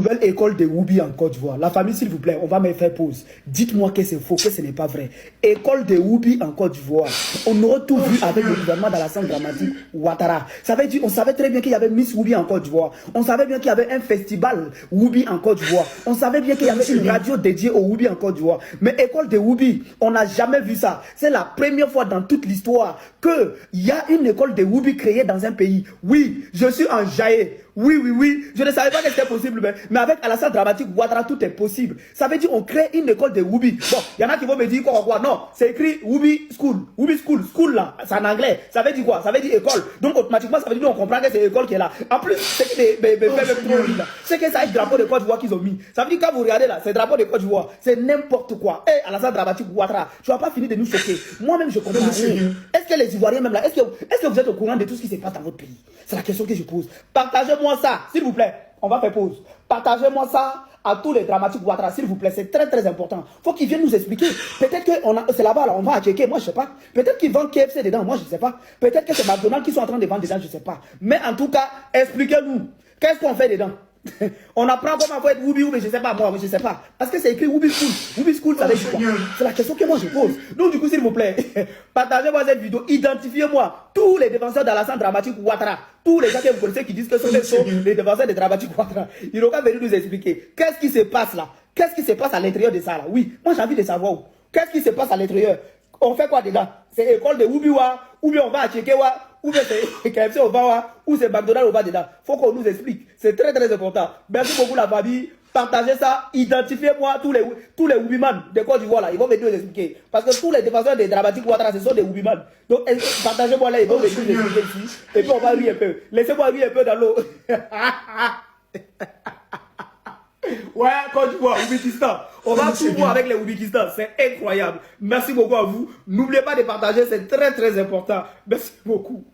nouvelle école de Woubi en Côte d'Ivoire. La famille, s'il vous plaît, on va me faire pause. Dites-moi que c'est faux, que ce n'est pas vrai. École de Woubi en Côte d'Ivoire. On aurait tout vu avec le gouvernement d'Alassane Dramane Ouattara. Ça veut dire, on savait très bien qu'il y avait Miss Woubi en Côte d'Ivoire. On savait bien qu'il y avait un festival Woubi en Côte d'Ivoire. On savait bien qu'il y avait une radio dédiée au Woubi en Côte d'Ivoire. Mais école de Woubi, on n'a jamais vu ça. C'est la première fois dans toute l'histoire qu'il y a une école de Woubi créée dans un pays. Oui, je suis en jaillet. Oui. Je ne savais pas que c'était possible, mais avec Alassane Dramane Ouattara, tout est possible. Ça veut dire qu'on crée une école de Woubi. Bon, il y en a qui vont me dire quoi. Non, c'est écrit Woubi School. Woubi School. School là, c'est en anglais. Ça veut dire quoi? Ça veut dire école. Donc automatiquement, ça veut dire qu'on comprend que c'est l'école qui est là. En plus, c'est que ça a un drapeau de Côte d'Ivoire qu'ils ont mis. Ça veut dire quand vous regardez là, c'est drapeau de Côte d'Ivoire. C'est n'importe quoi. Eh, Alassane Dramane Ouattara, tu vas pas finir de nous choquer. Moi-même, je comprends rien. Est-ce que les Ivoiriens même là, est-ce que vous êtes au courant de tout ce qui se passe dans votre pays? C'est la question que je pose. Partagez-moi ça, s'il vous plaît. On va faire pause. Partagez-moi ça à tous les dramatiques Ouattara, s'il vous plaît. C'est très important. Faut qu'ils viennent nous expliquer. Peut-être que c'est là-bas, là, on va checker. Moi, je sais pas. Peut-être qu'ils vendent KFC dedans. Moi, je sais pas. Peut-être que c'est McDonald's qui sont en train de vendre dedans. Je sais pas. Mais en tout cas, expliquez-nous. Qu'est-ce qu'on fait dedans? On apprend comment faut être Woubi, mais je sais pas, moi, je sais pas. Parce que c'est écrit Woubi School. Woubi School, ça veut dire quoi? C'est la question que moi je pose. Donc, du coup, s'il vous plaît, partagez-moi cette vidéo, identifiez-moi tous les défenseurs d'Alassane Dramane Ouattara, tous les gens que vous connaissez qui disent que ce sont les défenseurs de Dramane Ouattara. Ils n'ont qu'à venir nous expliquer qu'est-ce qui se passe là. Qu'est-ce qui se passe à l'intérieur de ça là? Oui, moi j'ai envie de savoir. Qu'est-ce qui se passe à l'intérieur? On fait quoi dedans? C'est école de Woubiwa, ou bien on va à Tchékéwa, ou bien c'est KFC au va, ou c'est McDonald's au va dedans. Faut qu'on nous explique. C'est très important. Merci beaucoup la famille. Partagez ça. Identifiez-moi tous les Woubiman de Côte d'Ivoire là. Ils vont venir nous expliquer. Parce que tous les défenseurs des Dramane Ouattara, ce sont des Woubiman. Donc partagez-moi là, ils vont venir nous expliquer ici. Et puis on va rire un peu. Laissez-moi rire un peu dans l'eau. Ouais, Côte d'Ivoire, Oubikistan. On va tout voir avec les Oubikistan. C'est incroyable. Merci beaucoup à vous. N'oubliez pas de partager, c'est très important. Merci beaucoup.